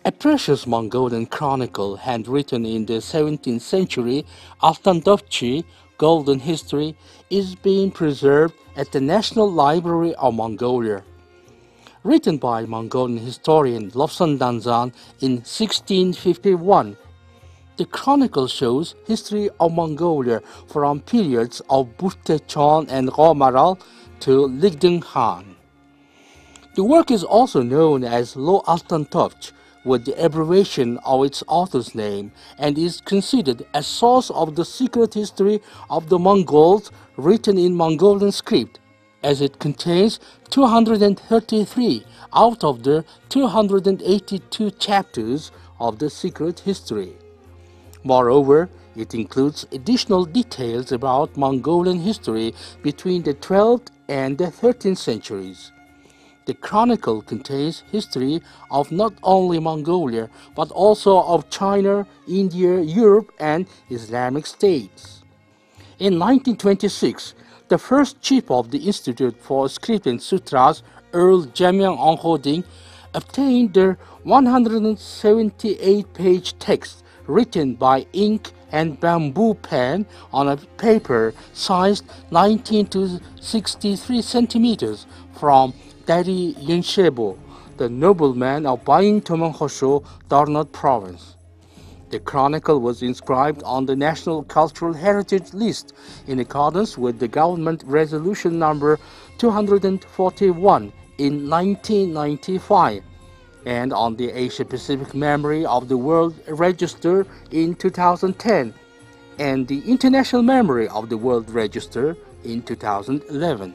A precious Mongolian chronicle handwritten in the 17th century, Altan Dovchi Golden History, is being preserved at the National Library of Mongolia. Written by Mongolian historian Lobsang Danzan in 1651, the chronicle shows history of Mongolia from periods of Butte Chan and Gomaral to Ligden Khan. The work is also known as Lo Altan Topch, with the abbreviation of its author's name, and is considered a source of the secret history of the Mongols written in Mongolian script, as it contains 233 out of the 282 chapters of the secret history. Moreover, it includes additional details about Mongolian history between the 12th and the 13th centuries. The chronicle contains history of not only Mongolia, but also of China, India, Europe, and Islamic states. In 1926, the first chief of the Institute for Script and Sutras, Earl Jamyang Anghoding, obtained the 178-page text written by ink and bamboo pen on a paper sized 19 to 63 centimeters from Dari Yunshebo, the nobleman of Bain Tomankhosho, Darnot province. The chronicle was inscribed on the National Cultural Heritage List in accordance with the government resolution number 241 in 1995 and on the Asia-Pacific Memory of the World Register in 2010 and the International Memory of the World Register in 2011.